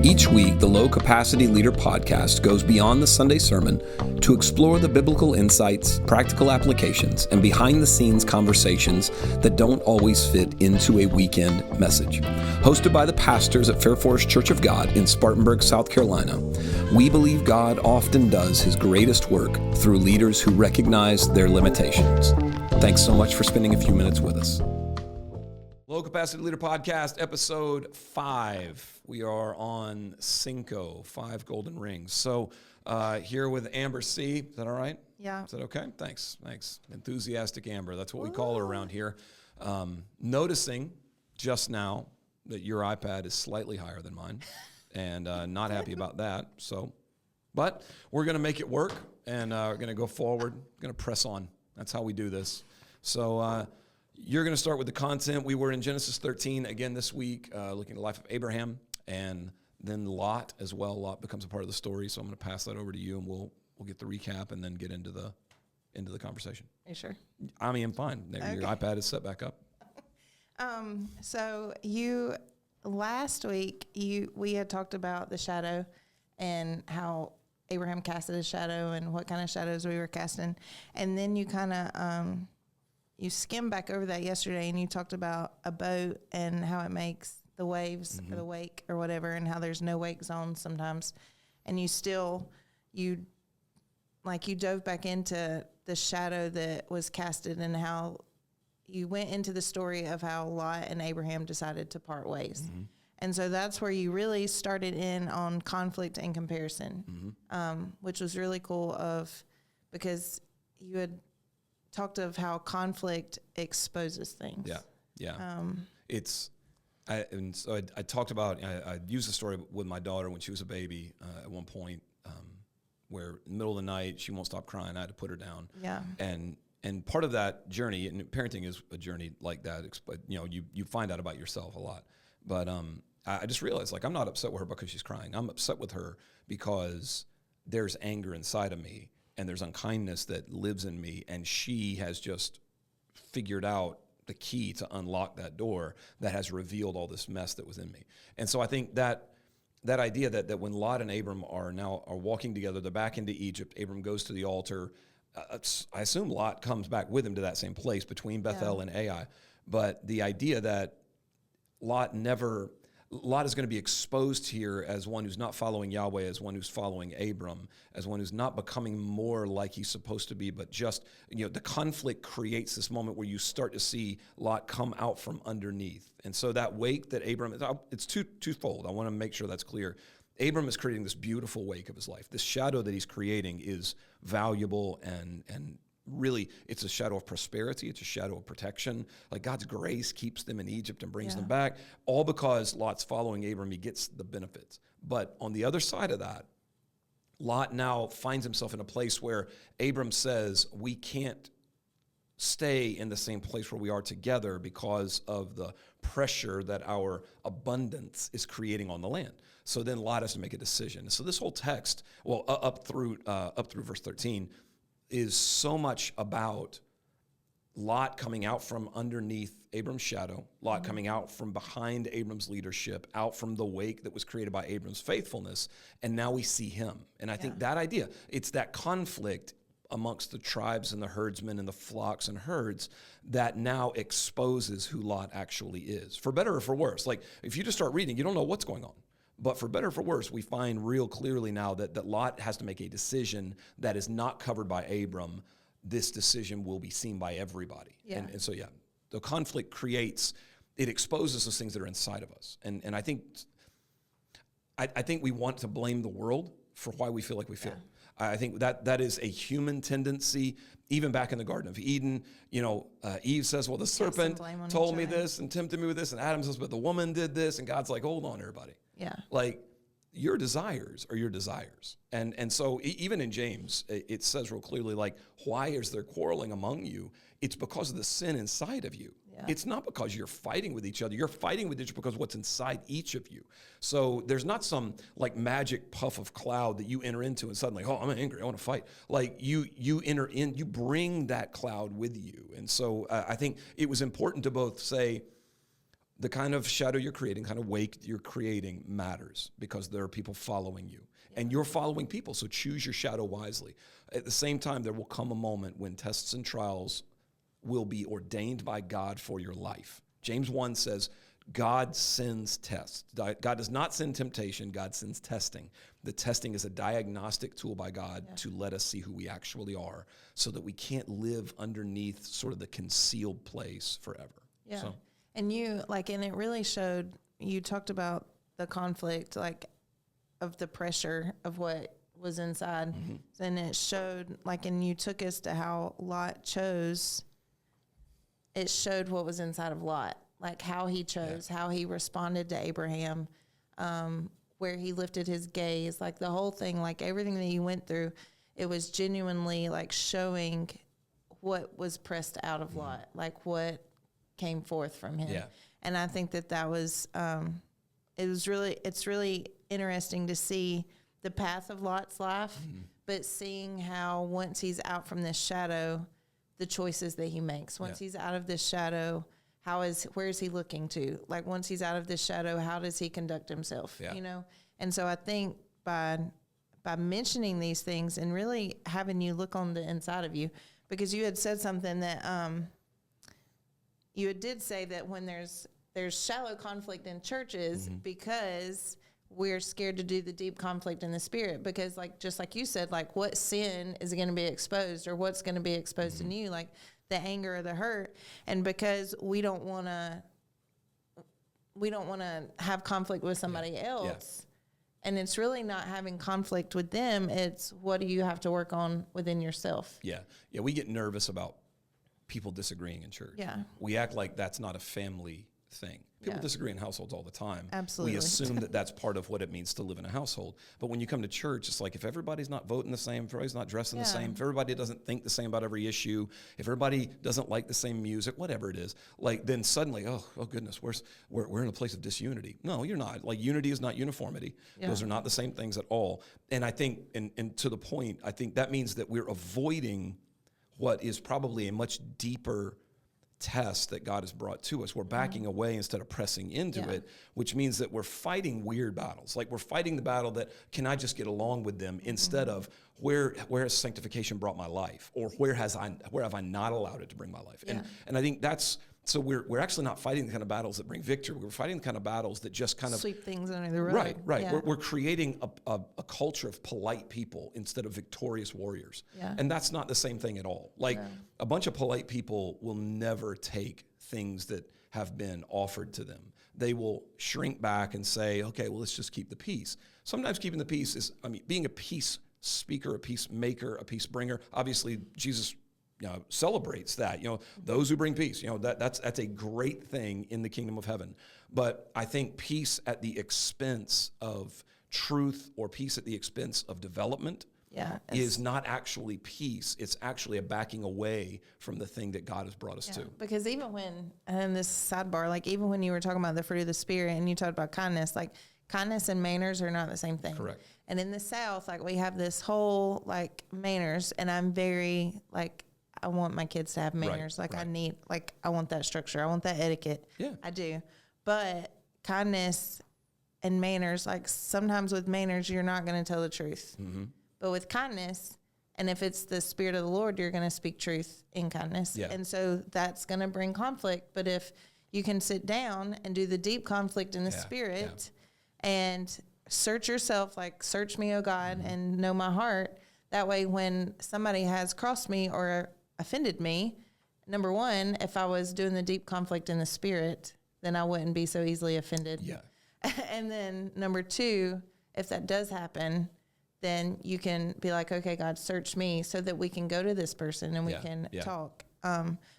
Each week, the Low Capacity Leader podcast goes beyond the Sunday sermon to explore the biblical insights, practical applications, and behind-the-scenes conversations that don't always fit into a weekend message. Hosted by the pastors at Fair Forest Church of God in Spartanburg, South Carolina, we believe God often does His greatest work through leaders who recognize their limitations. Thanks so much for spending a few minutes with us. Low Capacity Leader Podcast, episode 5. We are on Cinco, 5 golden rings. So here with Amber C. Is that all right? Yeah. Is that okay? Thanks. Enthusiastic Amber. That's what we call her around here. Noticing just now that your iPad is slightly higher than mine, and not happy about that. But we're going to make it work, and we're going to go forward. Going to press on. That's how we do this. So you're going to start with the content. We were in Genesis 13 again this week, looking at the life of Abraham, and then Lot as well. Lot becomes a part of the story, so I'm going to pass that over to you, and we'll get the recap and then get into the conversation. Are you sure? I mean, I'm fine. Okay. Your iPad is set back up. So last week we had talked about the shadow and how Abraham casted a shadow and what kind of shadows we were casting, and then you kind of you skimmed back over that yesterday, and you talked about a boat and how it makes the waves or the wake or whatever, and how there's no wake zones sometimes. And you dove back into the shadow that was casted, and how you went into the story of how Lot and Abraham decided to part ways. Mm-hmm. And so that's where you really started in on conflict and comparison, which was really cool because you had talked of how conflict exposes things. Yeah. I talked about, I used the story with my daughter when she was a baby at one point, where in the middle of the night, she won't stop crying. I had to put her down. Yeah. And part of that journey, and parenting is a journey like that, you find out about yourself a lot. But I just realized, I'm not upset with her because she's crying. I'm upset with her because there's anger inside of me, and there's unkindness that lives in me, and she has just figured out the key to unlock that door that has revealed all this mess that was in me. And so I think that idea that when Lot and Abram are walking together, they're back into Egypt, Abram goes to the altar. I assume Lot comes back with him to that same place between Bethel and Ai. But the idea that Lot is going to be exposed here as one who's not following Yahweh, as one who's following Abram, as one who's not becoming more like he's supposed to be, but just, the conflict creates this moment where you start to see Lot come out from underneath. And so that wake that Abram, it's twofold. I want to make sure that's clear. Abram is creating this beautiful wake of his life. This shadow that he's creating is valuable and really, it's a shadow of prosperity. It's a shadow of protection. God's grace keeps them in Egypt and brings them back, all because Lot's following Abram. He gets the benefits. But on the other side of that, Lot now finds himself in a place where Abram says, we can't stay in the same place where we are together because of the pressure that our abundance is creating on the land. So then Lot has to make a decision. So this whole text, up through verse 13, is so much about Lot coming out from underneath Abram's shadow, Lot coming out from behind Abram's leadership, out from the wake that was created by Abram's faithfulness, and now we see him. And I think that idea, it's that conflict amongst the tribes and the herdsmen and the flocks and herds that now exposes who Lot actually is, for better or for worse. If you just start reading, you don't know what's going on. But for better or for worse, we find real clearly now that Lot has to make a decision that is not covered by Abram. This decision will be seen by everybody. Yeah. And so, the conflict exposes those things that are inside of us. And I think we want to blame the world for why we feel like we feel. Yeah. I think that is a human tendency. Even back in the Garden of Eden, Eve says, well, the serpent told me this and tempted me with this. And Adam says, but the woman did this. And God's like, hold on, everybody. Yeah. Your desires are your desires. And so even in James, it says real clearly, why is there quarreling among you? It's because of the sin inside of you. Yeah. It's not because you're fighting with each other. You're fighting with each other because of what's inside each of you. So there's not some magic puff of cloud that you enter into and suddenly, I'm angry, I want to fight. You enter in, you bring that cloud with you. And so I think it was important to both say, the kind of shadow you're creating, kind of wake you're creating matters because there are people following you. And you're following people, so choose your shadow wisely. At the same time, there will come a moment when tests and trials will be ordained by God for your life. James 1 says, God sends tests. God does not send temptation, God sends testing. The testing is a diagnostic tool by God to let us see who we actually are so that we can't live underneath sort of the concealed place forever. Yeah. So. And and it really showed, you talked about the conflict, of the pressure of what was inside. Mm-hmm. And it showed, and you took us to how Lot chose. It showed what was inside of Lot, how he chose, how he responded to Abraham, where he lifted his gaze, the whole thing, everything that he went through, it was genuinely showing what was pressed out of Lot, what came forth from him. Yeah. And I think that was, it's really interesting to see the path of Lot's life, but seeing how once he's out from this shadow, the choices that he makes. Once he's out of this shadow, where is he looking to? Once he's out of this shadow, how does he conduct himself? Yeah. And so I think by mentioning these things and really having you look on the inside of you, because you had said something that you did say that when there's shallow conflict in churches because we're scared to do the deep conflict in the spirit, because just like you said, what sin is going to be exposed, or what's going to be exposed in you, the anger or the hurt. And because we don't want to have conflict with somebody else. And it's really not having conflict with them. It's what do you have to work on within yourself? Yeah. Yeah. We get nervous about people disagreeing in church. Yeah. We act like that's not a family thing. People disagree in households all the time. Absolutely. We assume that that's part of what it means to live in a household. But when you come to church, it's if everybody's not voting the same, if everybody's not dressing the same, if everybody doesn't think the same about every issue, if everybody doesn't like the same music, whatever it is, then suddenly, oh goodness, we're in a place of disunity. No, you're not. Unity is not uniformity. Yeah. Those are not the same things at all. And I think, and to the point, I think that means that we're avoiding what is probably a much deeper test that God has brought to us. We're backing away instead of pressing into it, which means that we're fighting weird battles. We're fighting the battle that, can I just get along with them, instead of where has sanctification brought my life, or where have I not allowed it to bring my life? Yeah. And I think so we're actually not fighting the kind of battles that bring victory. We're fighting the kind of battles that just kind of sweep things under the rug. Right. Yeah. We're creating a culture of polite people instead of victorious warriors. Yeah. And that's not the same thing at all. A bunch of polite people will never take things that have been offered to them. They will shrink back and say, okay, well, let's just keep the peace. Sometimes keeping the peace is, being a peace speaker, a peacemaker, a peace bringer. Obviously, Jesus celebrates that, those who bring peace, that's a great thing in the kingdom of heaven. But I think peace at the expense of truth, or peace at the expense of development, is not actually peace. It's actually a backing away from the thing that God has brought us to. Because even when, and this sidebar, even when you were talking about the fruit of the Spirit and you talked about kindness, kindness and manners are not the same thing. Correct. And in the South, we have this whole, manners, and I'm very, I want my kids to have manners. Right. I want that structure. I want that etiquette. Yeah. I do. But kindness and manners, sometimes with manners, you're not going to tell the truth. Mm-hmm. But with kindness, and if it's the Spirit of the Lord, you're going to speak truth in kindness. Yeah. And so that's going to bring conflict. But if you can sit down and do the deep conflict in the Spirit and search yourself, search me, O God, and know my heart. That way, when somebody has crossed me or offended me, number one, if I was doing the deep conflict in the Spirit, then I wouldn't be so easily offended. Yeah. And then number two, if that does happen, then you can be okay, God, search me, so that we can go to this person and we can talk.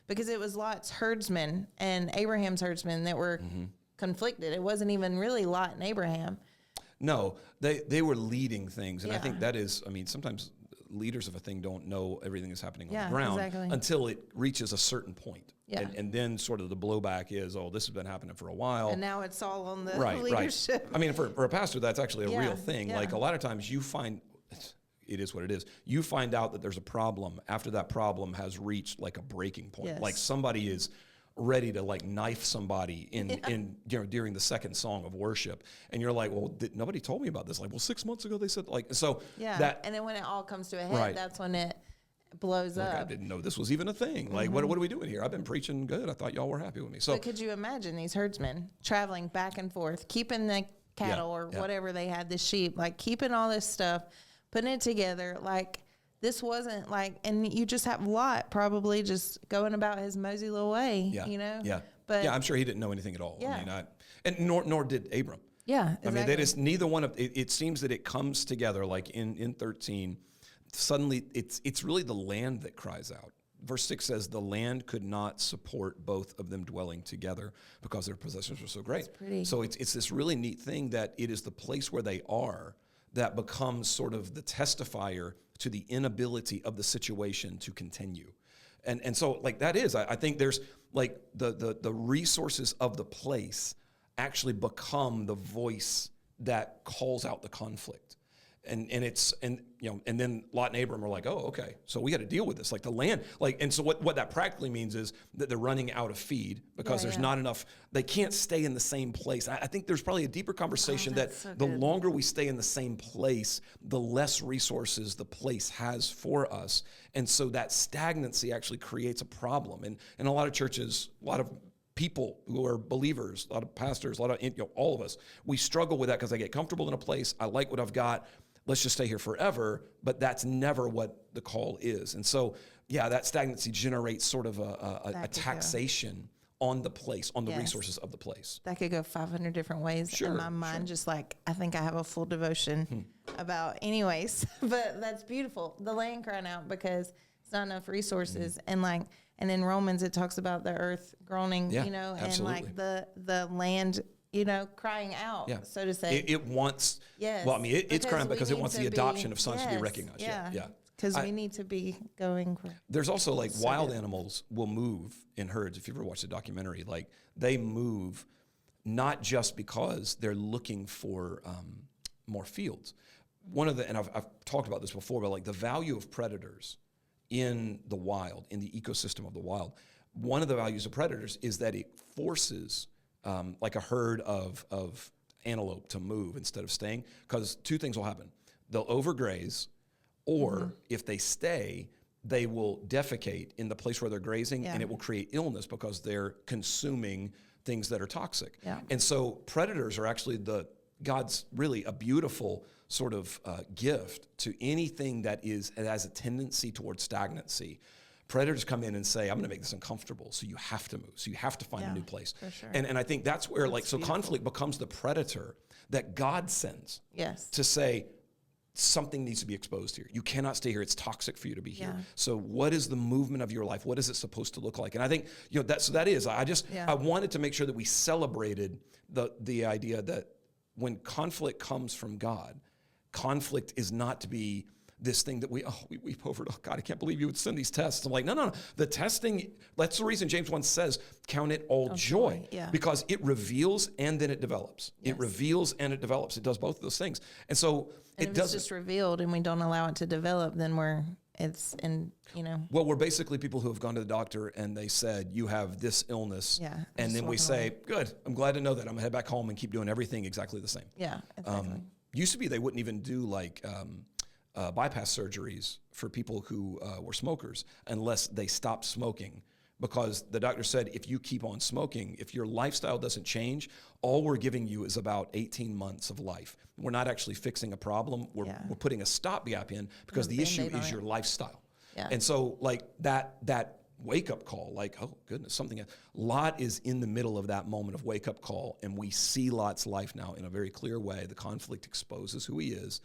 Because it was Lot's herdsmen and Abraham's herdsmen that were conflicted. It wasn't even really Lot and Abraham. No, they were leading things. And I think that is, sometimes leaders of a thing don't know everything that's happening on the ground until it reaches a certain point. Yeah. And then sort of the blowback is, this has been happening for a while. And now it's all on the leadership. Right. For a pastor, that's actually a real thing. Yeah. A lot of times you find, it is what it is. You find out that there's a problem after that problem has reached a breaking point. Yes. Somebody is ready to like knife somebody in during the second song of worship, and you're like, well, nobody told me about this. Like, well, 6 months ago they said, like, so and then when it all comes to a head, that's when it blows up. I didn't know this was even a thing. Like, what are we doing here? I've been preaching good. I thought y'all were happy with me. So, but could you imagine these herdsmen traveling back and forth, keeping the cattle or whatever they had, the sheep, like keeping all this stuff, putting it together, like. This wasn't like, and you just have Lot probably just going about his mosey little way, you know? Yeah. But yeah, I'm sure he didn't know anything at all. Yeah. I mean, and nor did Abram. Yeah, exactly. I mean, that is neither one of, it seems that it comes together like in 13, suddenly it's really the land that cries out. Verse 6 says, the land could not support both of them dwelling together because their possessions were so great. That's pretty. So it's this really neat thing that it is the place where they are that becomes sort of the testifier to the inability of the situation to continue. And so like that is, I think there's like the resources of the place actually become the voice that calls out the conflict. And then Lot and Abram are like, oh, okay, so we got to deal with this. Like the land, like, and so what that practically means is that they're running out of feed because there's not enough, they can't stay in the same place. I think there's probably a deeper conversation that the longer we stay in the same place, the less resources the place has for us. And so that stagnancy actually creates a problem. And in a lot of churches, a lot of people who are believers, a lot of pastors, a lot of, all of us, we struggle with that because I get comfortable in a place. I like what I've got. Let's just stay here forever. But that's never what the call is. And so, that stagnancy generates sort of a taxation on the place, on the resources of the place. That could go 500 different ways in my mind. Just like, I think I have a full devotion about anyways. But that's beautiful. The land crying out because it's not enough resources. And in Romans, it talks about the earth groaning, absolutely. and like the land, crying out, so to say. It wants, well, I mean, it's crying because it wants the adoption of sons to be recognized. Because we need to be going. There's also like wild animals will move in herds. If you ever watched a documentary, like they move not just because they're looking for more fields. And I've talked about this before, but like the value of predators in the wild, in the ecosystem of the wild, one of the values of predators is that it forces like a herd of antelope to move instead of staying, because two things will happen. They'll overgraze, or if they stay, they will defecate in the place where they're grazing, and it will create illness because they're consuming things that are toxic. And so predators are actually God's really a beautiful sort of gift to anything that has a tendency towards stagnancy. Predators come in and say, I'm going to make this uncomfortable, so you have to move. So you have to find a new place. For sure. And I think that's where, so conflict becomes the predator that God sends to say, something needs to be exposed here. You cannot stay here. It's toxic for you to be here. So what is the movement of your life? What is it supposed to look like? And I think, I wanted to make sure that we celebrated the idea that when conflict comes from God, conflict is not to be this thing that we weep over. Oh God, I can't believe you would send these tests. I'm like, no. The testing, that's the reason James 1 says, count it all joy. Because it reveals and then it develops. It reveals and it develops. It does both of those things. And so if it's just revealed and we don't allow it to develop, then we're basically people who have gone to the doctor and they said, you have this illness. And then we say, good, I'm glad to know that. I'm gonna head back home and keep doing everything exactly the same. Exactly. Used to be they wouldn't even do like bypass surgeries for people who were smokers unless they stopped smoking, because the doctor said, if you keep on smoking, if your lifestyle doesn't change, all we're giving you is about 18 months of life. We're not actually fixing a problem. We're putting a stopgap in because the issue is your lifestyle. And so like that wake-up call, like, oh goodness, something. Lot is in the middle of that moment of wake-up call, and we see Lot's life now in a very clear way. The conflict exposes who he is.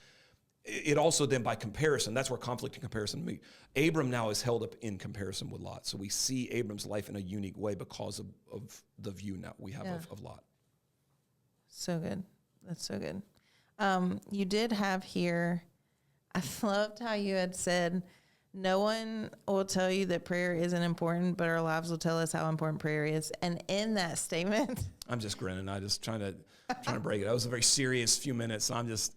It also then, by comparison, that's where conflict and comparison meet. Abram now is held up in comparison with Lot. So we see Abram's life in a unique way because of the view now we have of Lot. So good. That's so good. You did have here, I loved how you had said, no one will tell you that prayer isn't important, but our lives will tell us how important prayer is. And in that statement, I'm just grinning. I just trying to break it. That was a very serious few minutes. So I'm just.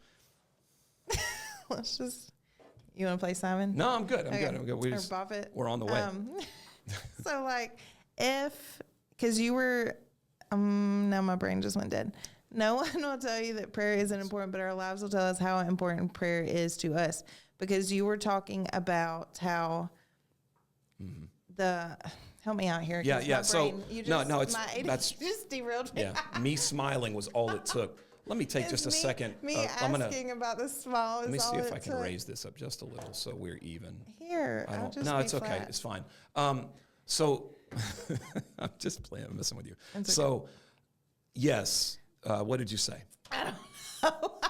You want to play Simon? No, I'm good. I'm good. Or Buffett. We're on the way. So like, if because you were, now my brain just went dead. No one will tell you that prayer isn't important, but our lives will tell us how important prayer is to us. Because you were talking about how help me out here. Yeah. So that's just derailed me. Yeah, me smiling was all it took. Let me take just a second. Asking about the smile. Let me see if I can raise this up just a little so we're even. Here, it's okay. It's fine. So I'm just playing. I'm messing with you. So, yes. What did you say? I don't know.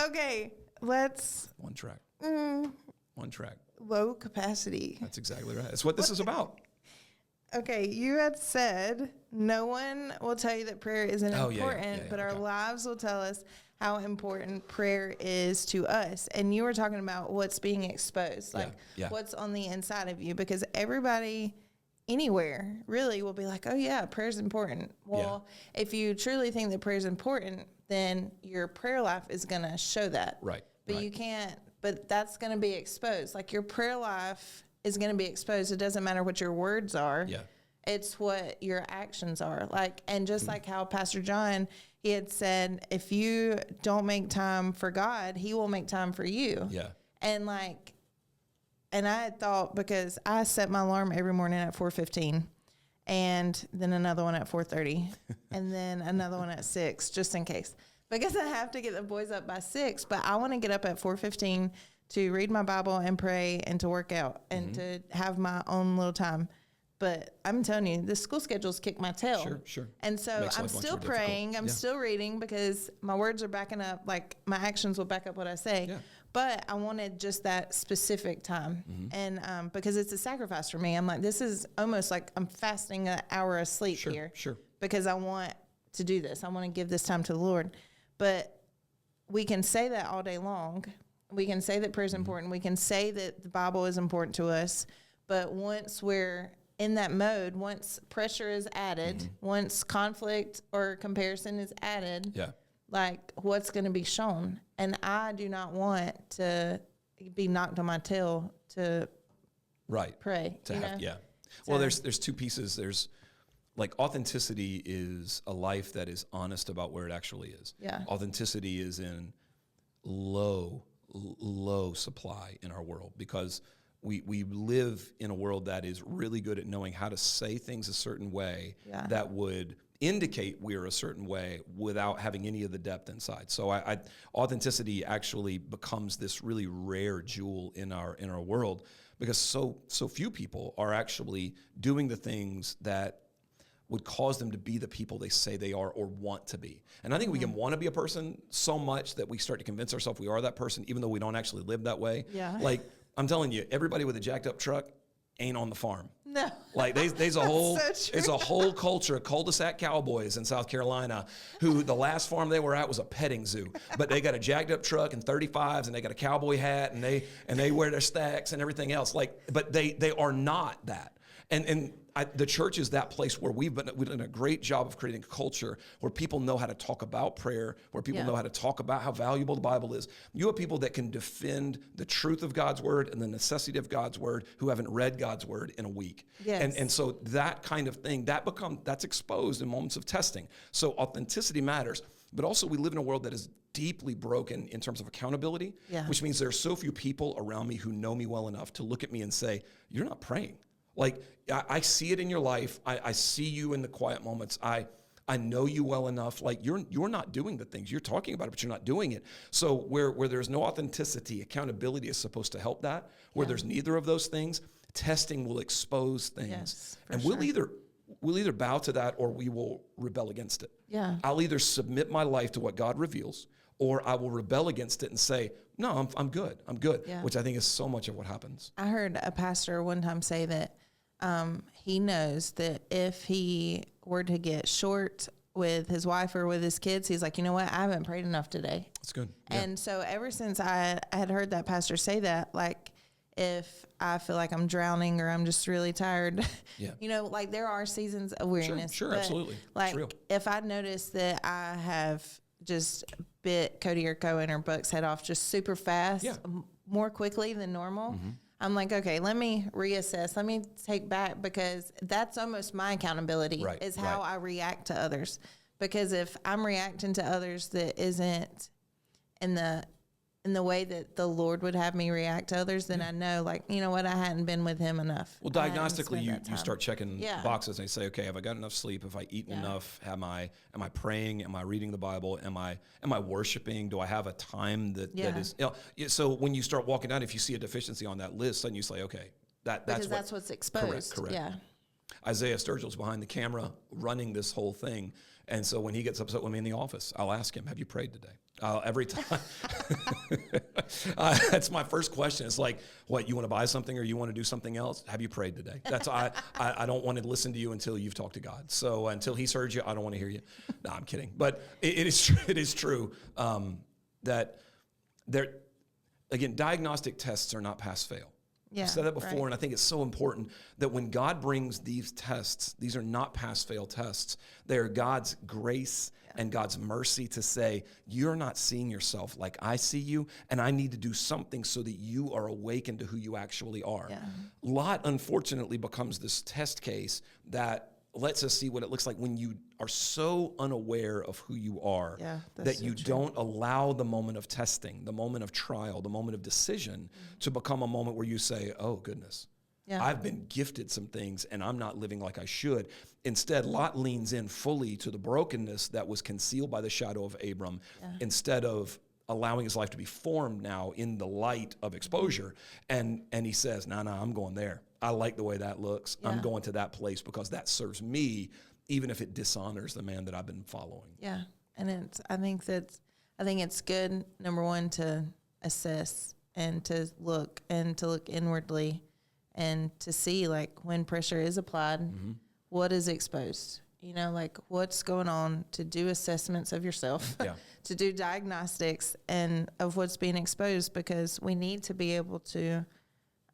Okay, let's. One track. One track. Low capacity. That's exactly right. That's what this is about. Okay, you had said no one will tell you that prayer isn't important, but our lives will tell us how important prayer is to us. And you were talking about what's being exposed, like what's on the inside of you, because everybody anywhere really will be like, oh yeah, prayer's important. Well, if you truly think that prayer is important, then your prayer life is going to show that. Right. But you can't, but that's going to be exposed. Like your prayer life is going to be exposed. It doesn't matter what your words are. Yeah. It's what your actions are. Like, and just like how Pastor John, he had said, if you don't make time for God, he will make time for you. Yeah. And and I had thought, because I set my alarm every morning at 4:15 and then another one at 4:30 and then another one at 6, just in case, because I have to get the boys up by 6, but I want to get up at 4:15 to read my Bible and pray and to work out and to have my own little time. But I'm telling you, the school schedules kick my tail. Sure. And so I'm still praying. I'm still reading, because my words are backing up. Like my actions will back up what I say. Yeah. But I wanted just that specific time. And because it's a sacrifice for me. I'm like, this is almost like I'm fasting an hour of sleep here. Sure. Because I want to do this. I want to give this time to the Lord. But we can say that all day long. We can say that prayer is important. We can say that the Bible is important to us. But once we're in that mode, once pressure is added, once conflict or comparison is added, like what's going to be shown? And I do not want to be knocked on my tail to pray. Well, there's two pieces. There's like authenticity is a life that is honest about where it actually is. Yeah. Authenticity is in low supply in our world, because we live in a world that is really good at knowing how to say things a certain way that would indicate we're a certain way without having any of the depth inside. So authenticity actually becomes this really rare jewel in our world, because so few people are actually doing the things that would cause them to be the people they say they are or want to be. And I think we can want to be a person so much that we start to convince ourselves we are that person, even though we don't actually live that way. Yeah. Like, I'm telling you, everybody with a jacked up truck ain't on the farm. No. Like there's a whole it's a whole culture of cul-de-sac cowboys in South Carolina who the last farm they were at was a petting zoo. But they got a jacked up truck and 35s, and they got a cowboy hat, and they wear their stacks and everything else. Like, but they are not that. And the church is that place where we've done a great job of creating a culture where people know how to talk about prayer, where people know how to talk about how valuable the Bible is. You have people that can defend the truth of God's word and the necessity of God's word who haven't read God's word in a week. Yes. And so that kind of thing, that's exposed in moments of testing. So authenticity matters. But also we live in a world that is deeply broken in terms of accountability, which means there are so few people around me who know me well enough to look at me and say, you're not praying. Like, I see it in your life. I see you in the quiet moments. I know you well enough. Like, you're not doing the things. You're talking about it, but you're not doing it. So where there's no authenticity, accountability is supposed to help that. Where there's neither of those things, testing will expose things. Yes, and we'll either bow to that or we will rebel against it. Yeah. I'll either submit my life to what God reveals, or I will rebel against it and say, no, I'm good. I'm good, which I think is so much of what happens. I heard a pastor one time say that he knows that if he were to get short with his wife or with his kids, he's like, you know what? I haven't prayed enough today. That's good. And so ever since I had heard that pastor say that, like, if I feel like I'm drowning or I'm just really tired, you know, like there are seasons of weariness. Sure, absolutely. Like if I notice that I have just bit Cody or Cohen or Buck's head off just super fast, more quickly than normal, I'm like, okay, let me reassess. Let me take back, because that's almost my accountability, is how I react to others. Because if I'm reacting to others that isn't in the way that the Lord would have me react to others, then I know, like, you know what, I hadn't been with him enough. Well, diagnostically, you start checking boxes, and you say, okay, have I got enough sleep? Have I eaten enough? Am I praying? Am I reading the Bible? Am I worshiping? Do I have a time that is, so when you start walking down, if you see a deficiency on that list, then you say, okay, that's what's exposed. Correct. Yeah. Isaiah Sturgill's behind the camera running this whole thing. And so when he gets upset with me in the office, I'll ask him, have you prayed today? Every time. That's my first question. It's like, what, you want to buy something or you want to do something else? Have you prayed today? That's I don't want to listen to you until you've talked to God. So until he's heard you, I don't want to hear you. No, I'm kidding. But it is true that there, again, diagnostic tests are not pass-fail. Yeah, I've said that before, and I think it's so important that when God brings these tests, these are not pass-fail tests. They are God's grace and God's mercy to say, you're not seeing yourself like I see you, and I need to do something so that you are awakened to who you actually are. Yeah. Lot, unfortunately, becomes this test case that lets us see what it looks like when you are so unaware of who you are that you don't allow the moment of testing, the moment of trial, the moment of decision to become a moment where you say, oh, goodness, I've been gifted some things and I'm not living like I should. Instead, Lot leans in fully to the brokenness that was concealed by the shadow of Abram instead of allowing his life to be formed now in the light of exposure. And he says, no, I'm going there. I like the way that looks. I'm going to that place because that serves me, even if it dishonors the man that I've been following. Yeah. And I think it's good, number one, to assess and to look inwardly and to see, like, when pressure is applied, what is exposed? You know, like, what's going on, to do assessments of yourself, to do diagnostics and of what's being exposed, because we need to be able to,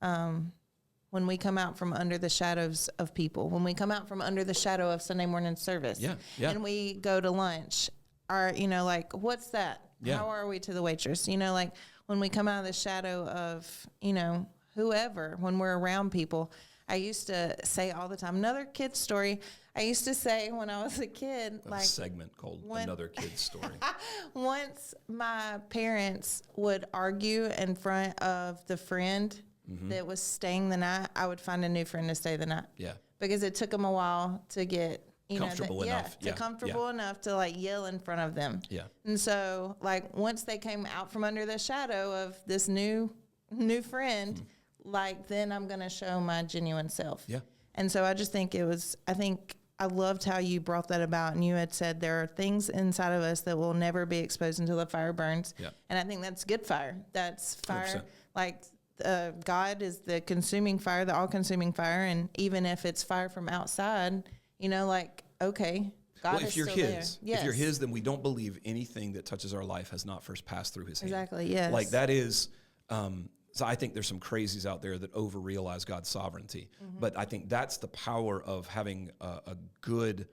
when we come out from under the shadows of people, when we come out from under the shadow of Sunday morning service, and we go to lunch, like, what's that? How are we to the waitress? You know, like, when we come out of the shadow of, whoever, when we're around people. I used to say all the time, another kid's story. I used to say when I was a kid, a segment called Another Kid's Story. Once my parents would argue in front of the friend that was staying the night, I would find a new friend to stay the night. Yeah. Because it took them a while to get comfortable enough. Comfortable enough to, like, yell in front of them. Yeah. And so, like, once they came out from under the shadow of this new friend, like, then I'm going to show my genuine self. Yeah. And so I just think I loved how you brought that about, and you had said there are things inside of us that will never be exposed until the fire burns. Yeah. And I think that's good fire. That's fire. 100%. Like, God is the consuming fire, the all-consuming fire, and even if it's fire from outside, like, okay, God is still there. Yes. If you're His, then we don't believe anything that touches our life has not first passed through His hand. Exactly, yes. Like, that is... So I think there's some crazies out there that over-realize God's sovereignty. But I think that's the power of having a good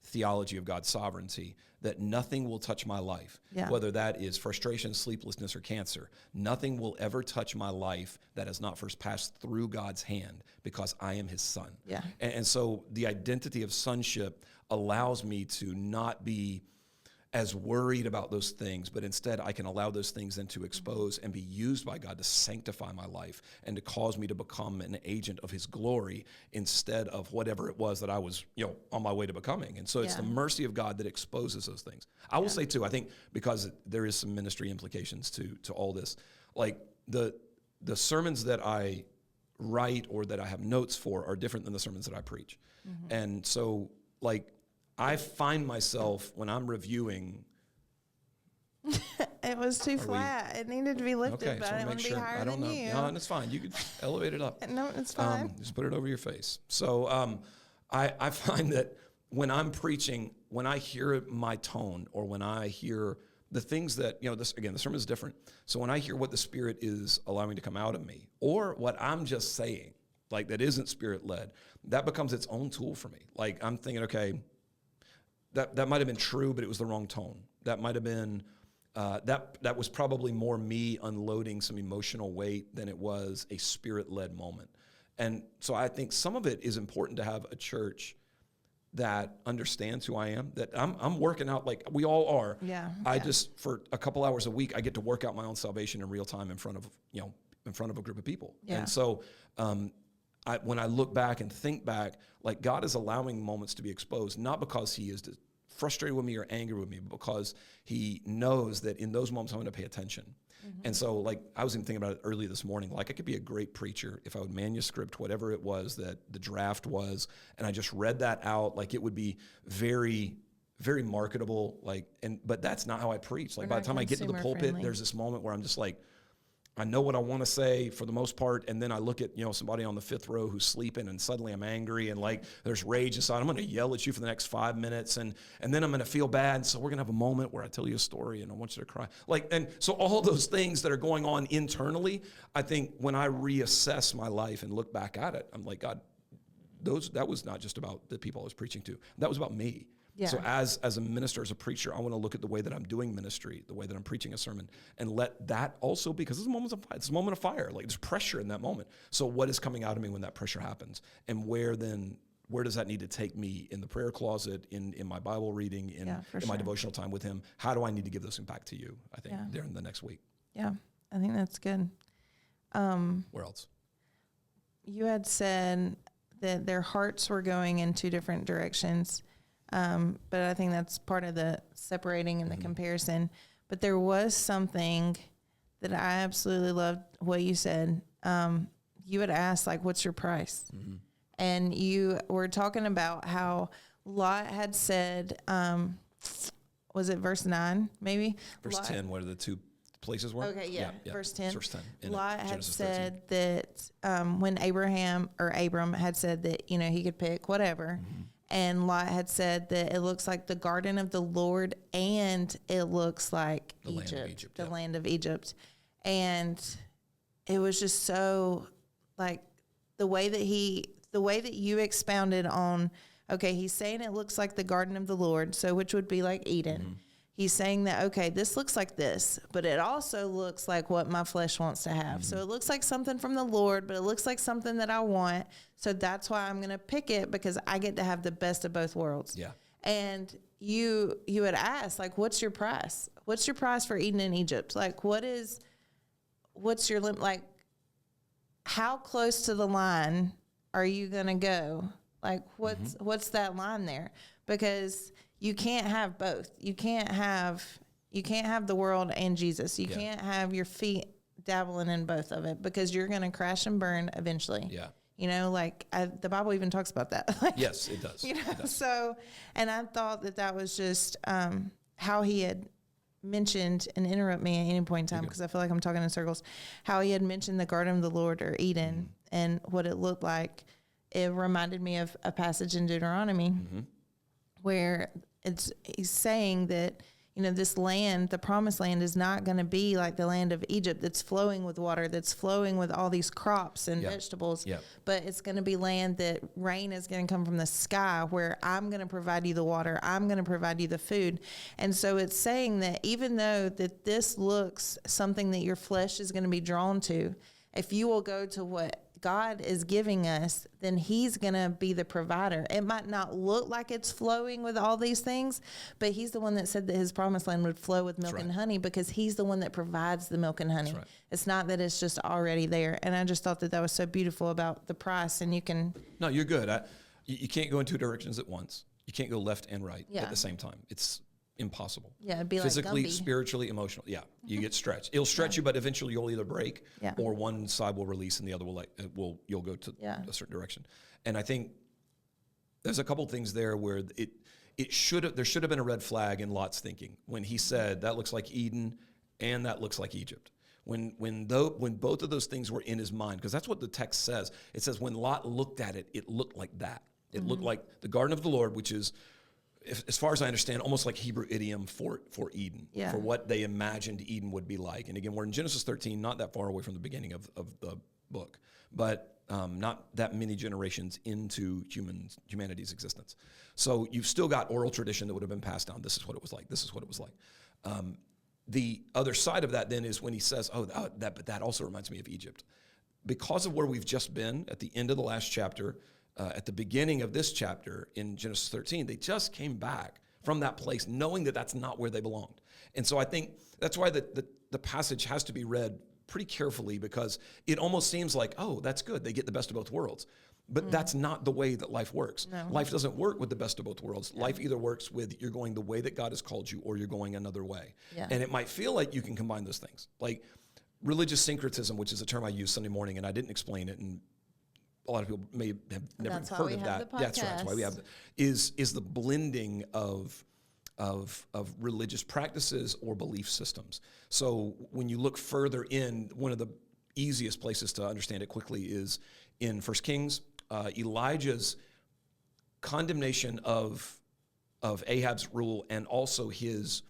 theology of God's sovereignty, that nothing will touch my life, whether that is frustration, sleeplessness, or cancer. Nothing will ever touch my life that has not first passed through God's hand, because I am His son. Yeah. And so the identity of sonship allows me to not be as worried about those things, but instead I can allow those things then to expose and be used by God to sanctify my life and to cause me to become an agent of His glory instead of whatever it was that I was, on my way to becoming. And so it's the mercy of God that exposes those things. I will say too, I think, because there is some ministry implications to all this, like the sermons that I write or that I have notes for are different than the sermons that I preach. And so, like, I find myself when I'm reviewing. It was too flat. It needed to be lifted, but I didn't want to be higher than you. No, and it's fine. You could elevate it up. No, it's fine. Just put it over your face. So I find that when I'm preaching, when I hear my tone or when I hear the things that, the sermon is different. So when I hear what the Spirit is allowing to come out of me or what I'm just saying, like, that isn't Spirit-led, that becomes its own tool for me. Like, I'm thinking, okay, that might have been true, but it was the wrong tone. That might have been that was probably more me unloading some emotional weight than it was a spirit-led moment. And so I think some of it is important to have a church that understands who I am, that I'm working out like we all are. Yeah. I just, for a couple hours a week, I get to work out my own salvation in real time in front of a group of people. Yeah. And so when I look back and think back, like God is allowing moments to be exposed, not because he is frustrated with me or angry with me, but because he knows that in those moments I'm going to pay attention. Mm-hmm. And so, like, I was even thinking about it early this morning. Like, I could be a great preacher if I would manuscript whatever it was that the draft was, and I just read that out. Like, it would be very, very marketable. Like, but that's not how I preach. Like, by the time I get to the pulpit, there's this moment where I'm just like, I know what I want to say for the most part, and then I look at, somebody on the fifth row who's sleeping, and suddenly I'm angry, and like there's rage inside. I'm going to yell at you for the next 5 minutes, and then I'm going to feel bad. So we're going to have a moment where I tell you a story, and I want you to cry. And so all those things that are going on internally, I think when I reassess my life and look back at it, I'm like, God, that was not just about the people I was preaching to. That was about me. Yeah. So as a minister, as a preacher, I want to look at the way that I'm doing ministry, the way that I'm preaching a sermon, and let that also, because it's a moment of fire. Like, there's pressure in that moment. So what is coming out of me when that pressure happens? And where does that need to take me in the prayer closet, in my Bible reading, in my devotional time with him? How do I need to give those back to you, I think, during the next week? Yeah, I think that's good. Where else? You had said that their hearts were going in two different directions. But I think that's part of the separating and the comparison. But there was something that I absolutely loved what you said. You had asked, like, what's your price? Mm-hmm. And you were talking about how Lot had said, was it verse 9, maybe? Verse 10, what are the two places were? Okay, yeah. Verse 10. Verse 10. Lot had said that when Abram had said that, he could pick whatever. Mm-hmm. And Lot had said that it looks like the garden of the Lord, and it looks like the land of Egypt. And it was just so, like, the way that you expounded on, okay, he's saying it looks like the garden of the Lord, so which would be like Eden. Mm-hmm. He's saying that, okay, this looks like this, but it also looks like what my flesh wants to have. Mm-hmm. So it looks like something from the Lord, but it looks like something that I want. So that's why I'm going to pick it, because I get to have the best of both worlds. Yeah. And you had asked, like, what's your price? What's your price for Eden in Egypt? Like, what's your limit? Like, how close to the line are you going to go? Like, what's that line there? Because you can't have both. You can't have the world and Jesus. You can't have your feet dabbling in both of it, because you're going to crash and burn eventually. Yeah. The Bible even talks about that. Yes, it does. It does. So, and I thought that was just how he had mentioned, and interrupt me at any point in time, because I feel like I'm talking in circles, how he had mentioned the garden of the Lord, or Eden, and what it looked like. It reminded me of a passage in Deuteronomy where he's saying that, this land, the promised land, is not going to be like the land of Egypt that's flowing with water, that's flowing with all these crops and vegetables, but it's going to be land that rain is going to come from the sky, where I'm going to provide you the water, I'm going to provide you the food. And so it's saying that even though that this looks something that your flesh is going to be drawn to, if you will go to what God is giving us, then he's going to be the provider. It might not look like it's flowing with all these things, but he's the one that said that his promised land would flow with milk and honey, because he's the one that provides the milk and honey. It's not that it's just already there. And I just thought that was so beautiful about the price. And you can... No, you're good. You can't go in two directions at once. You can't go left and right at the same time. It's impossible. Yeah, it'd be physically, like Gumby. Spiritually, emotionally. Yeah, you get stretched. It'll stretch you, but eventually you'll either break or one side will release and the other you'll go to a certain direction. And I think there's a couple things there where there should have been a red flag in Lot's thinking when he said that looks like Eden and that looks like Egypt. When both of those things were in his mind, because that's what the text says. It says when Lot looked at it, it looked like that. It looked like the garden of the Lord, which is, as far as I understand, almost like Hebrew idiom for Eden, for what they imagined Eden would be like. And again, we're in Genesis 13, not that far away from the beginning of the book, but not that many generations into humanity's existence. So you've still got oral tradition that would have been passed down. This is what it was like. This is what it was like. the other side of that then is when he says, but that also reminds me of Egypt. Because of where we've just been at the end of the last chapter, at the beginning of this chapter in Genesis 13, they just came back from that place knowing that that's not where they belonged. And so I think that's why the passage has to be read pretty carefully, because it almost seems like, oh, that's good. They get the best of both worlds. But that's not the way that life works. No. Life doesn't work with the best of both worlds. Yeah. Life either works with you're going the way that God has called you, or you're going another way. Yeah. And it might feel like you can combine those things. Like religious syncretism, which is a term I use Sunday morning, and I didn't explain it, and a lot of people may have never heard of that. That's right. That's why we have is the blending of religious practices or belief systems. So when you look further in, one of the easiest places to understand it quickly is in 1 Kings. Elijah's condemnation of Ahab's rule, and also his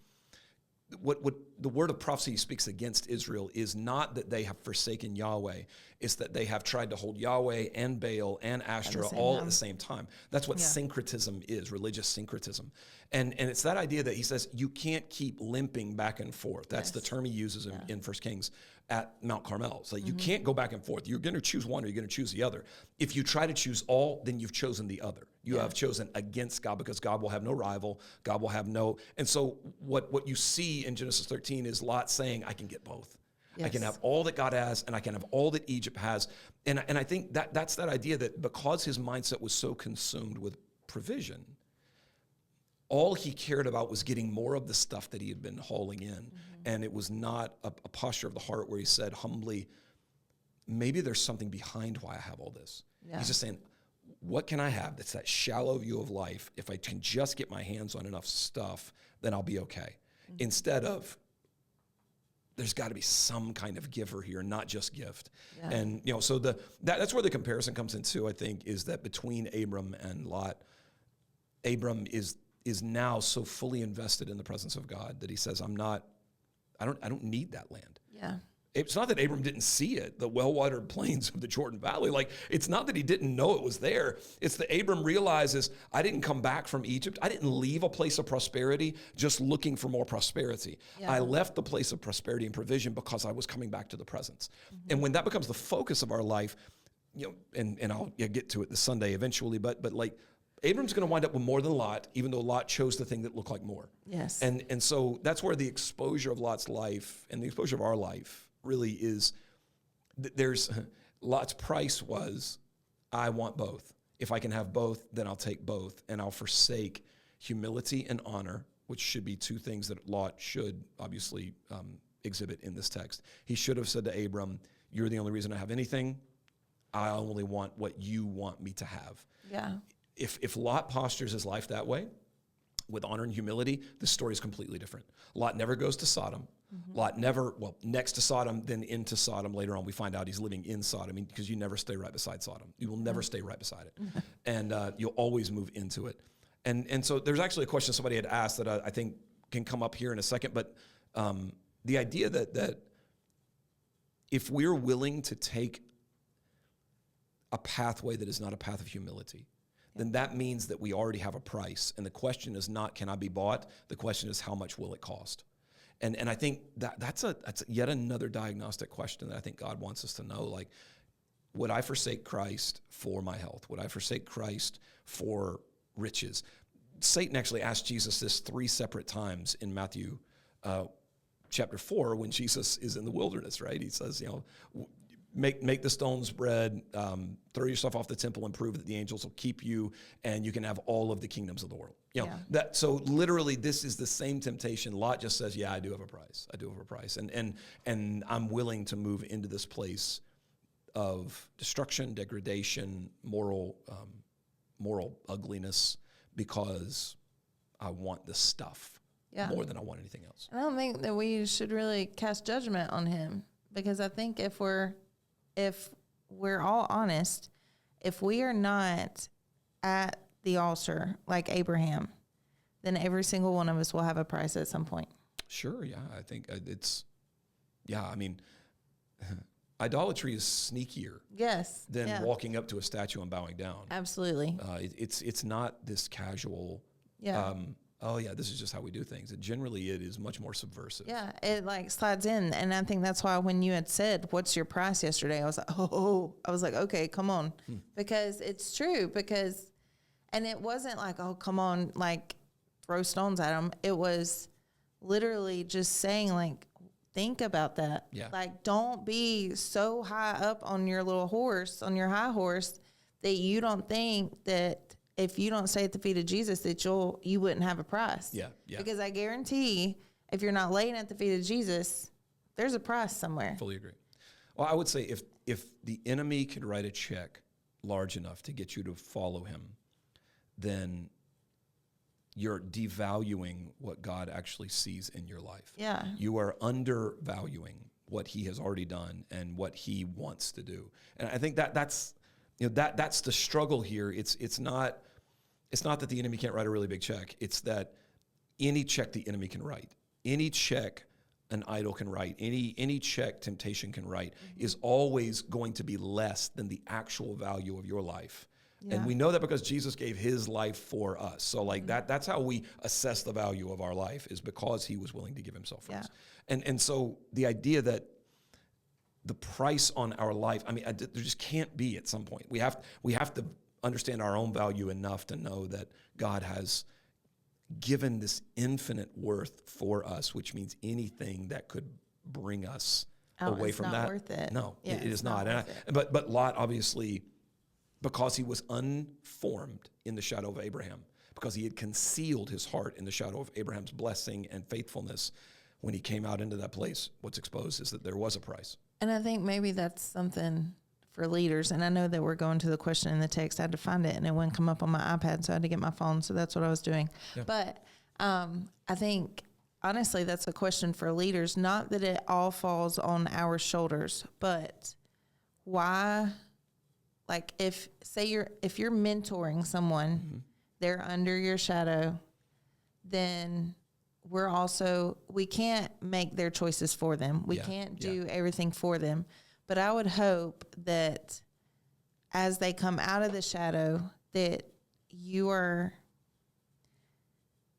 what the word of prophecy speaks against Israel is not that they have forsaken Yahweh, it's that they have tried to hold Yahweh and Baal and Ashtoreth all at the same time. That's what syncretism is, religious syncretism. And it's that idea that he says you can't keep limping back and forth. That's the term he uses in 1 Kings at Mount Carmel. So you can't go back and forth. You're going to choose one or you're going to choose the other. If you try to choose all, then you've chosen the other. You have chosen against God, because God will have no rival. God will have no. And so what you see in Genesis 13 is Lot saying, I can get both. Yes. I can have all that God has, and I can have all that Egypt has. And I think that's that idea that because his mindset was so consumed with provision, all he cared about was getting more of the stuff that he had been hauling in. And it was not a posture of the heart where he said humbly, maybe there's something behind why I have all this. Yeah. He's just saying, what can I have that's that shallow view of life? If I can just get my hands on enough stuff, then I'll be okay. Instead of, there's got to be some kind of giver here, not just gift. Yeah. And so that's where the comparison comes in too, I think, is that between Abram and Lot, Abram is now so fully invested in the presence of God that he says, I don't need that land. Yeah. It's not that Abram didn't see it, the well-watered plains of the Jordan Valley. Like, it's not that he didn't know it was there. It's that Abram realizes, I didn't come back from Egypt. I didn't leave a place of prosperity just looking for more prosperity. Yeah. I left the place of prosperity and provision because I was coming back to the presence. And when that becomes the focus of our life, and I'll get to it this Sunday eventually, but like, Abram's going to wind up with more than Lot, even though Lot chose the thing that looked like more. Yes. And so that's where the exposure of Lot's life and the exposure of our life really is. There's Lot's price was, I want both. If I can have both, then I'll take both, and I'll forsake humility and honor, which should be two things that Lot should obviously exhibit in this text. He should have said to Abram, you're the only reason I have anything. I only want what you want me to have. Yeah. If Lot postures his life that way, with honor and humility, the story is completely different. Lot never goes to Sodom. Lot never, next to Sodom, then into Sodom. Later on, we find out he's living in Sodom, because you never stay right beside Sodom. You will never stay right beside it. And you'll always move into it. And so there's actually a question somebody had asked that I think can come up here in a second, but the idea that if we're willing to take a pathway that is not a path of humility, then that means that we already have a price. And the question is not, can I be bought? The question is, how much will it cost? And I think that's yet another diagnostic question that I think God wants us to know. Like, would I forsake Christ for my health? Would I forsake Christ for riches? Satan actually asked Jesus this 3 separate times in Matthew chapter 4 when Jesus is in the wilderness, right? He says, make the stones bread, throw yourself off the temple and prove that the angels will keep you, and you can have all of the kingdoms of the world. So literally this is the same temptation. Lot just says, I do have a price. I do have a price. And I'm willing to move into this place of destruction, degradation, moral ugliness, because I want this stuff more than I want anything else. I don't think that we should really cast judgment on him, because I think if we're all honest, if we are not at the altar like Abraham, then every single one of us will have a price at some point. Sure, yeah. I think idolatry is sneakier than walking up to a statue and bowing down. Absolutely. It's not this casual oh yeah, this is just how we do things. And generally it is much more subversive. Yeah, it like slides in. And I think that's why when you had said, what's your price yesterday? I was like, okay, come on. Because it's true and it wasn't like, oh, come on, like throw stones at them. It was literally just saying like, think about that. Yeah. Like, don't be so high up on your little horse, on your high horse, that you don't think that if you don't stay at the feet of Jesus, that you wouldn't have a price. Yeah, yeah. Because I guarantee if you're not laying at the feet of Jesus, there's a price somewhere. Fully agree. Well, I would say if the enemy could write a check large enough to get you to follow him, then you're devaluing what God actually sees in your life. Yeah. You are undervaluing what he has already done and what he wants to do. And I think that's the struggle here. It's not that the enemy can't write a really big check. It's that any check the enemy can write, any check an idol can write, any check temptation can write, is always going to be less than the actual value of your life. Yeah. And we know that because Jesus gave his life for us. So like that's how we assess the value of our life, is because he was willing to give himself for us. And so the idea that the price on our life, I mean, there just can't be at some point. We have to understand our own value enough to know that God has given this infinite worth for us, which means anything that could bring us away from that. Worth it. No, it is not. But Lot, obviously, because he was unformed in the shadow of Abraham, because he had concealed his heart in the shadow of Abraham's blessing and faithfulness, when he came out into that place, what's exposed is that there was a price. And I think maybe that's something for leaders. And I know that we're going to the question in the text. I had to find it, and it wouldn't come up on my iPad, so I had to get my phone. So that's what I was doing. Yeah. But I think, honestly, that's a question for leaders. Not that it all falls on our shoulders, but why? Like if you're mentoring someone, they're under your shadow, then we can't make their choices for them. We can't do everything for them. But I would hope that as they come out of the shadow, that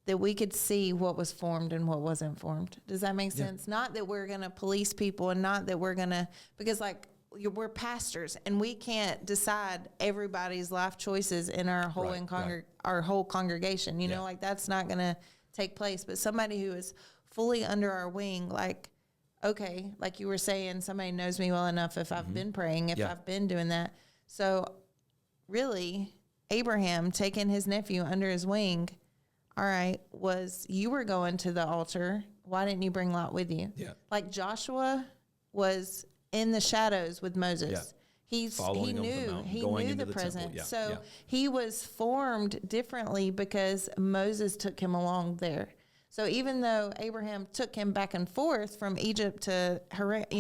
we could see what was formed and what wasn't formed. Does that make sense? Not that we're going to police people, and not that we're going to, because like we're pastors and we can't decide everybody's life choices in our whole our whole congregation. You know, like that's not going to take place. But somebody who is fully under our wing, like, okay, like you were saying, somebody knows me well enough if I've been praying, if I've been doing that. So really, Abraham taking his nephew under his wing, all right, you were going to the altar. Why didn't you bring Lot with you? Yeah. Like Joshua was in the shadows with Moses. Yeah. He knew the presence. So he was formed differently because Moses took him along there. So even though Abraham took him back and forth from Egypt to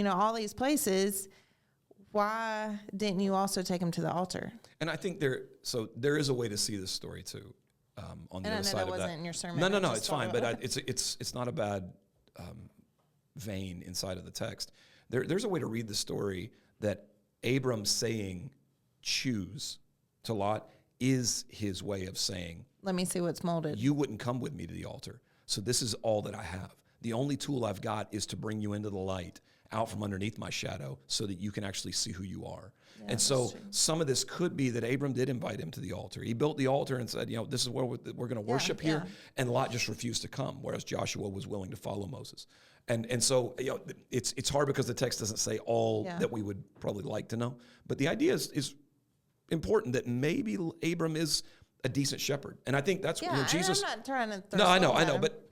all these places, why didn't you also take him to the altar? And I think there is a way to see this story too. On the other side of that, wasn't in your sermon. No, it's fine. But it's not a bad vein inside of the text. There's a way to read the story that Abram saying choose to Lot is his way of saying, let me see what's molded. You wouldn't come with me to the altar. So this is all that I have. The only tool I've got is to bring you into the light, out from underneath my shadow, so that you can actually see who you are. Yeah, and so some of this could be that Abram did invite him to the altar. He built the altar and said, this is where we're going to worship here. And Lot just refused to come, whereas Joshua was willing to follow Moses. And so it's hard because the text doesn't say all that we would probably like to know. But the idea is important, that maybe Abram is a decent shepherd. And I think that's what Jesus... I'm not trying to throw No, I know, but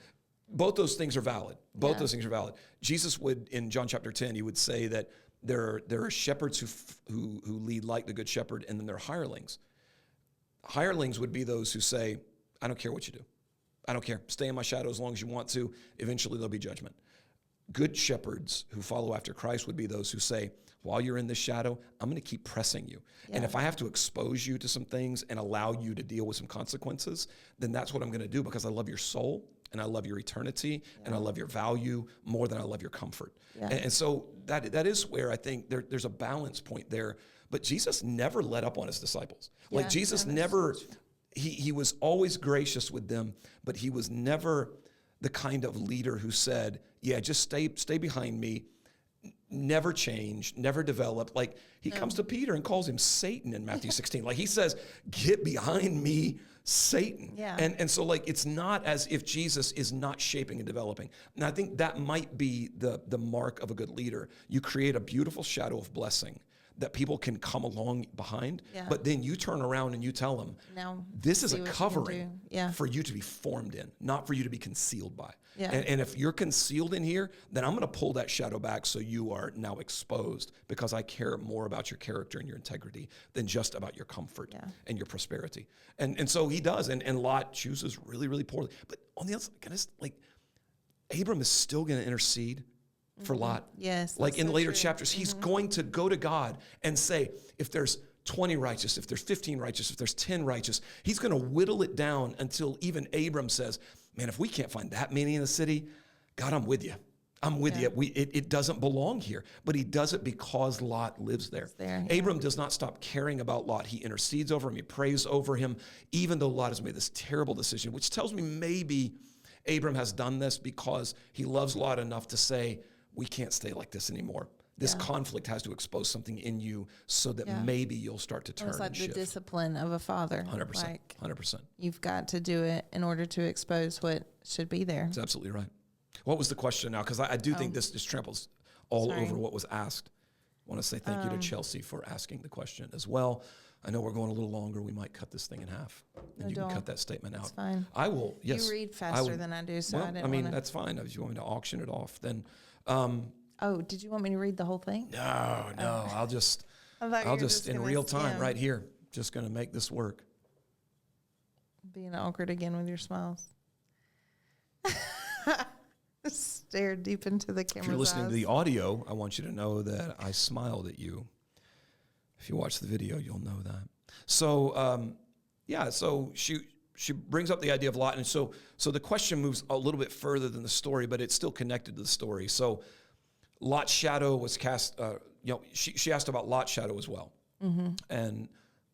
both those things are valid. Both those things are valid. Jesus would, in John chapter 10, he would say that there are shepherds who lead like the good shepherd, and then there are hirelings. Hirelings would be those who say, I don't care what you do. I don't care. Stay in my shadow as long as you want to. Eventually there'll be judgment. Good shepherds who follow after Christ would be those who say, while you're in this shadow, I'm going to keep pressing you. Yeah. And if I have to expose you to some things and allow you to deal with some consequences, then that's what I'm going to do, because I love your soul and I love your eternity and I love your value more than I love your comfort. Yeah. And so that is where I think there's a balance point there. But Jesus never let up on his disciples. Like Jesus never, he was always gracious with them, but he was never the kind of leader who said, yeah, just stay behind me, never change, never develop. Like he comes to Peter and calls him Satan in Matthew 16. Like he says, get behind me, Satan. Yeah. And so like, it's not as if Jesus is not shaping and developing. And I think that might be the mark of a good leader. You create a beautiful shadow of blessing that people can come along behind, but then you turn around and you tell them, now this is a covering for you to be formed in, not for you to be concealed by. Yeah. And if you're concealed in here, then I'm going to pull that shadow back so you are now exposed, because I care more about your character and your integrity than just about your comfort and your prosperity. And so he does, and Lot chooses really, really poorly. But on the other side, like Abram is still going to intercede for Lot. Yes. Like in later chapters, he's going to go to God and say, if there's 20 righteous, if there's 15 righteous, if there's 10 righteous, he's going to whittle it down until even Abram says, man, if we can't find that many in the city, God, I'm with you. I'm with you. It doesn't belong here. But he does it because Lot lives there. Abram does not stop caring about Lot. He intercedes over him. He prays over him, even though Lot has made this terrible decision, which tells me maybe Abram has done this because he loves Lot enough to say, we can't stay like this anymore. This conflict has to expose something in you so that maybe you'll start to turn it's like and the shift. Discipline of a father. 100%. Like 100%. you've got to do it in order to expose what should be there. That's absolutely right. What was the question now? Because I do think this tramples all over what was asked. I want to say thank you to Chelsea for asking the question as well. I know we're going a little longer. We might cut this thing in half. And you can cut that statement out. That's fine. I will, yes. You read faster than I do, so I didn't that's fine. If you want me to auction it off, then... did you want me to read the whole thing? No. I'll just in real time right here, just going to make this work. Being awkward again with your smiles. Stare deep into the camera. If you're listening to the audio, I want you to know that I smiled at you. If you watch the video, you'll know that. So, so she brings up the idea of Lot. And so the question moves a little bit further than the story, but it's still connected to the story. So Lot's shadow was cast, she asked about Lot's shadow as well. Mm-hmm. And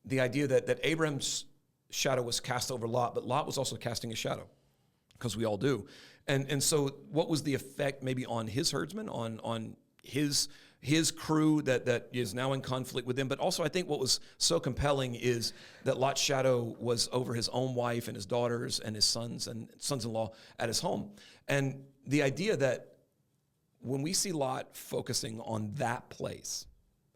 the idea that Abram's shadow was cast over Lot, but Lot was also casting a shadow, because we all do. And so what was the effect maybe on his herdsmen, on his crew that is now in conflict with them? But also I think what was so compelling is that Lot's shadow was over his own wife and his daughters and his sons and sons-in-law at his home. And the idea that when we see Lot focusing on that place,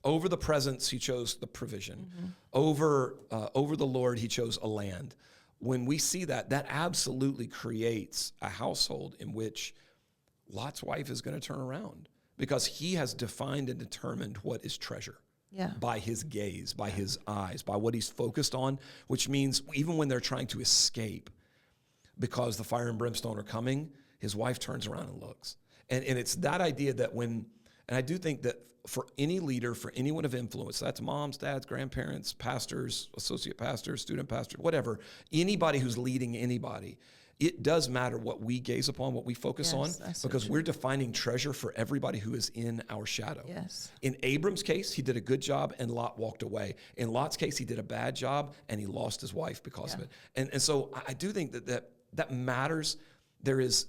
over the presence, he chose the provision. Mm-hmm. Over the Lord, he chose a land. When we see that absolutely creates a household in which Lot's wife is going to turn around, because he has defined and determined what is treasure by his gaze, by his eyes, by what he's focused on, which means even when they're trying to escape because the fire and brimstone are coming, his wife turns around and looks. And it's that idea that and I do think that for any leader, for anyone of influence, that's moms, dads, grandparents, pastors, associate pastors, student pastors, whatever, anybody who's leading anybody, it does matter what we gaze upon, what we focus on, because we're defining treasure for everybody who is in our shadow. Yes. In Abram's case, he did a good job and Lot walked away. In Lot's case, he did a bad job and he lost his wife because of it. And so I do think that matters. There is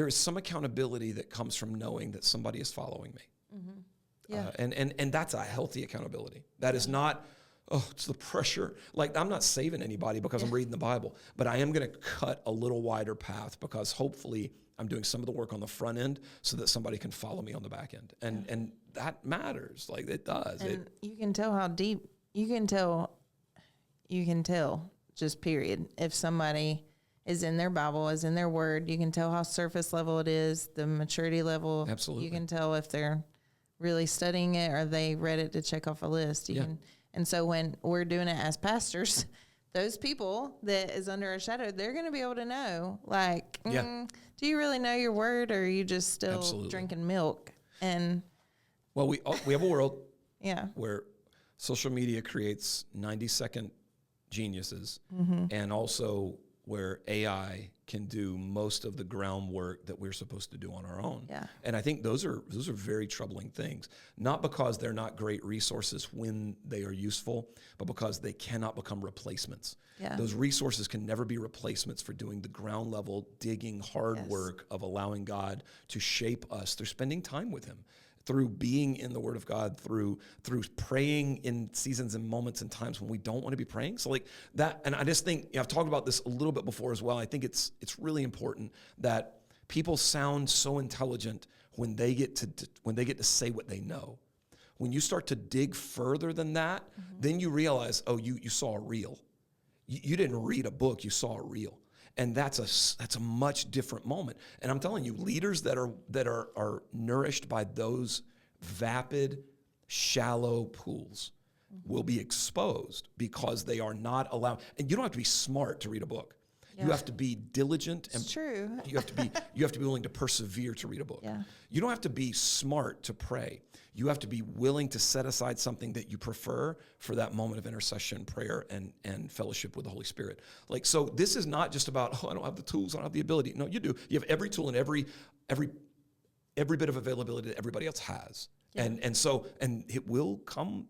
some accountability that comes from knowing that somebody is following me. Mm-hmm. Yeah. And that's a healthy accountability. That is not, it's the pressure. Like, I'm not saving anybody because I'm reading the Bible, but I am going to cut a little wider path because hopefully I'm doing some of the work on the front end so that somebody can follow me on the back end. And that matters. Like, it does. And you can tell how deep, you can tell just period. If somebody is in their Bible, is in their word, you can tell how surface level it is, the maturity level. Absolutely. You can tell if they're really studying it or they read it to check off a list. And so when we're doing it as pastors, those people that is under a shadow, they're going to be able to know, like, do you really know your word, or are you just still drinking milk? And well, we have a world where social media creates 90-second geniuses, and also where AI can do most of the groundwork that we're supposed to do on our own. Yeah. And I think those are very troubling things, not because they're not great resources when they are useful, but because they cannot become replacements. Yeah. Those resources can never be replacements for doing the ground level, digging, hard work of allowing God to shape us through spending time with him, through being in the Word of God, through praying in seasons and moments and times when we don't want to be praying. So like that, and I just think, I've talked about this a little bit before as well. I think it's really important that people sound so intelligent when they get to say what they know. When you start to dig further than that, then you realize, oh, you saw a reel. You didn't read a book, you saw a reel. And that's a much different moment. And I'm telling you, leaders that are nourished by those vapid, shallow pools will be exposed because they are not allowed. And you don't have to be smart to read a book. Yeah. You have to be diligent, and true. you have to be willing to persevere to read a book. Yeah. You don't have to be smart to pray. You have to be willing to set aside something that you prefer for that moment of intercession, prayer, and fellowship with the Holy Spirit. Like, so this is not just about, I don't have the tools, I don't have the ability. No, you do. You have every tool and every bit of availability that everybody else has. Yeah. And it will come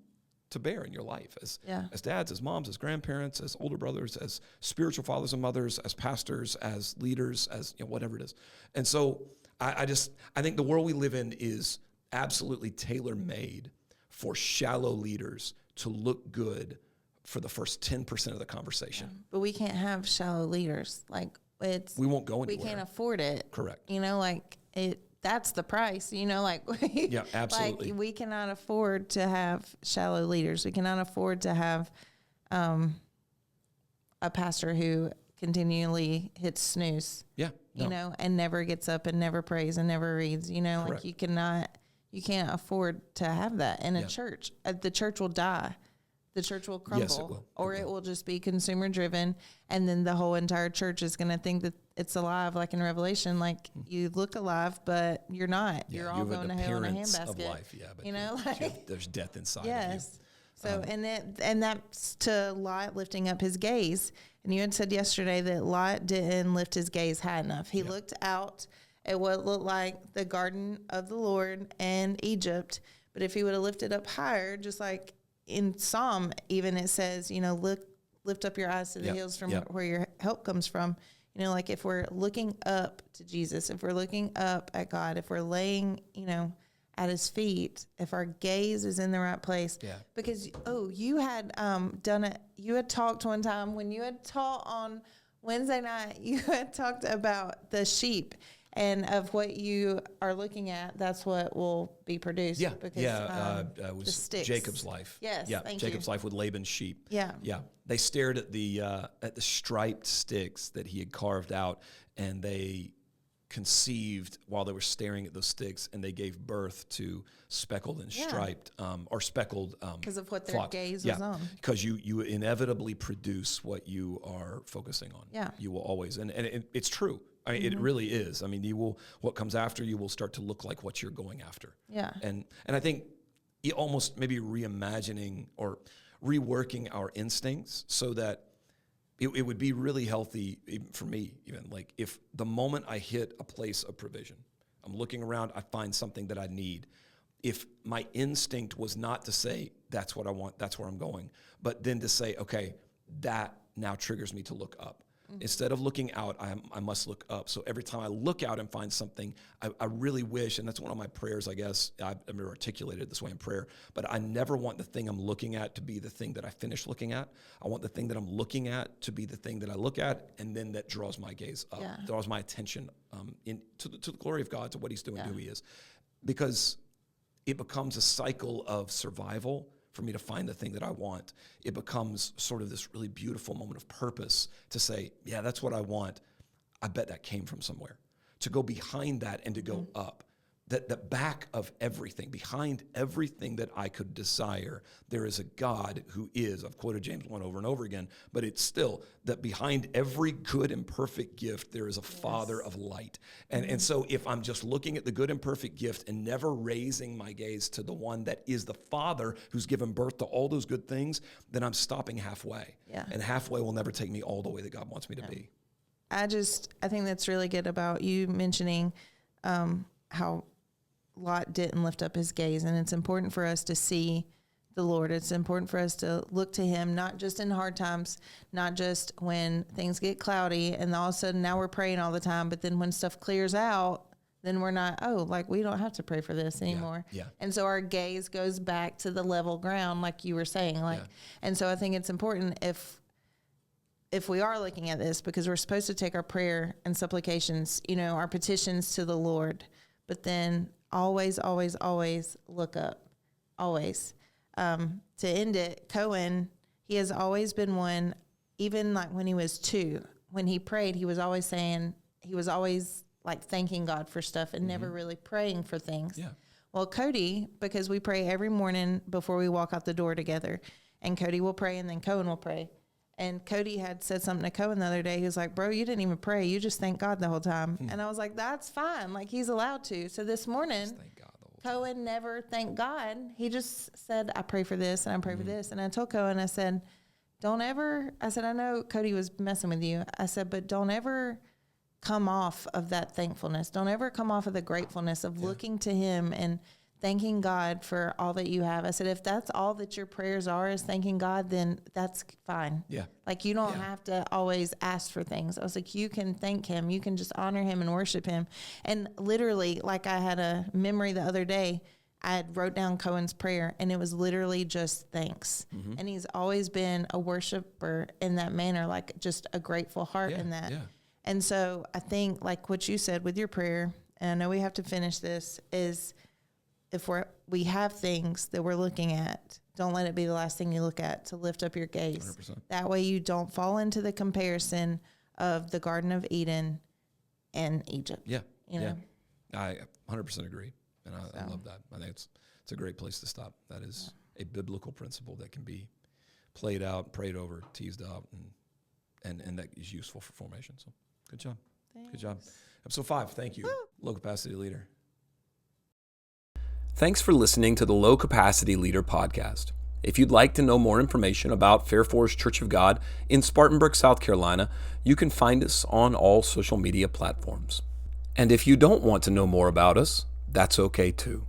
to bear in your life as dads, as moms, as grandparents, as older brothers, as spiritual fathers and mothers, as pastors, as leaders, as whatever it is. And so I think the world we live in is absolutely tailor-made for shallow leaders to look good for the first 10% of the conversation. Yeah. But we can't have shallow leaders. Like we won't go anywhere. We can't afford it. Correct. That's the price, yeah, absolutely. Like we cannot afford to have shallow leaders. We cannot afford to have a pastor who continually hits snooze. Yeah. No. And never gets up and never prays and never reads, Correct. Like you can't afford to have that in a church. The church will die. The church will crumble. Yes, it will. Or it will just be consumer driven. And then the whole entire church is going to think that it's alive, like in Revelation. Like you look alive, but you're not. Yeah, you're all going to hell in a handbasket. Of life, but there's death inside of you. So, and that's to Lot lifting up his gaze. And you had said yesterday that Lot didn't lift his gaze high enough. He looked out at what looked like the garden of the Lord and Egypt. But if he would have lifted up higher, just like in Psalm, even it says, lift up your eyes to the hills from where your help comes from. Like if we're looking up to Jesus, if we're looking up at God, if we're laying, at his feet, if our gaze is in the right place. Yeah. Because, you had you had talked one time when you had taught on Wednesday night, you had talked about the sheep and of what you are looking at, that's what will be produced. Yeah, because, it was Jacob's life. Yes, yeah, Jacob's life with Laban's sheep. Yeah, yeah. They stared at the striped sticks that he had carved out, and they conceived while they were staring at those sticks, and they gave birth to speckled and striped or speckled because of what their flocks. gaze was on. Because you inevitably produce what you are focusing on. Yeah, you will always, and it's true. I mean, it really is. I mean, what comes after you will start to look like what you're going after. Yeah. And I think almost maybe reimagining or reworking our instincts so that it would be really healthy for me, even like if the moment I hit a place of provision, I'm looking around, I find something that I need. If my instinct was not to say, that's what I want, that's where I'm going, but then to say, okay, that now triggers me to look up. Instead of looking out, I must look up. So every time I look out and find something, I really wish, and that's one of my prayers, I guess, I've never articulated it this way in prayer, but I never want the thing I'm looking at to be the thing that I finish looking at. I want the thing that I'm looking at to be the thing that I look at, and then that draws my gaze up, draws my attention to the glory of God, to what he's doing, who he is. Because it becomes a cycle of survival. For me to find the thing that I want, it becomes sort of this really beautiful moment of purpose to say, yeah, that's what I want. I bet that came from somewhere. To go behind that and to go up. That the back of everything, behind everything that I could desire, there is a God who is, I've quoted James 1 over and over again, but it's still that behind every good and perfect gift, there is a Father of light. And so if I'm just looking at the good and perfect gift and never raising my gaze to the one that is the Father who's given birth to all those good things, then I'm stopping halfway. Yeah. And halfway will never take me all the way that God wants me to be. I think that's really good about you mentioning how Lot didn't lift up his gaze. And it's important for us to see the Lord. It's important for us to look to him, not just in hard times, not just when things get cloudy and all of a sudden now we're praying all the time. But then when stuff clears out, then we're not, we don't have to pray for this anymore. Yeah. And so our gaze goes back to the level ground, like you were saying. And so I think it's important if we are looking at this, because we're supposed to take our prayer and supplications, our petitions to the Lord, but then always, always, always look up, always. To end it, Cohen, he has always been one, even like when he was 2, when he prayed, he was always like thanking God for stuff and never really praying for things. Yeah. Well, Cody, because we pray every morning before we walk out the door together, and Cody will pray and then Cohen will pray. And Cody had said something to Cohen the other day. He was like, bro, you didn't even pray. You just thank God the whole time. And I was like, that's fine. Like, he's allowed to. So this morning, Cohen never thanked God. He just said, I pray for this and I pray for this. And I told Cohen, I said, I know Cody was messing with you. I said, but don't ever come off of that thankfulness. Don't ever come off of the gratefulness of looking to him and thanking God for all that you have. I said, if that's all that your prayers are is thanking God, then that's fine. Yeah. Like, you don't have to always ask for things. I was like, you can thank him. You can just honor him and worship him. And literally, like, I had a memory the other day. I had wrote down Cohen's prayer, and it was literally just thanks. And he's always been a worshiper in that manner, like just a grateful heart in that. Yeah. And so I think, like what you said with your prayer, and I know we have to finish this, is if we have things that we're looking at, don't let it be the last thing you look at, to lift up your gaze. 100%. That way you don't fall into the comparison of the Garden of Eden and Egypt. Yeah. I 100% agree. And I love that. I think it's a great place to stop. That is a biblical principle that can be played out, prayed over, teased out, and that is useful for formation. So good job. Thanks. Good job. Episode 5, thank you. Low Capacity Leader. Thanks for listening to the Low Capacity Leader podcast. If you'd like to know more information about Fair Forest Church of God in Spartanburg, South Carolina, you can find us on all social media platforms. And if you don't want to know more about us, that's okay too.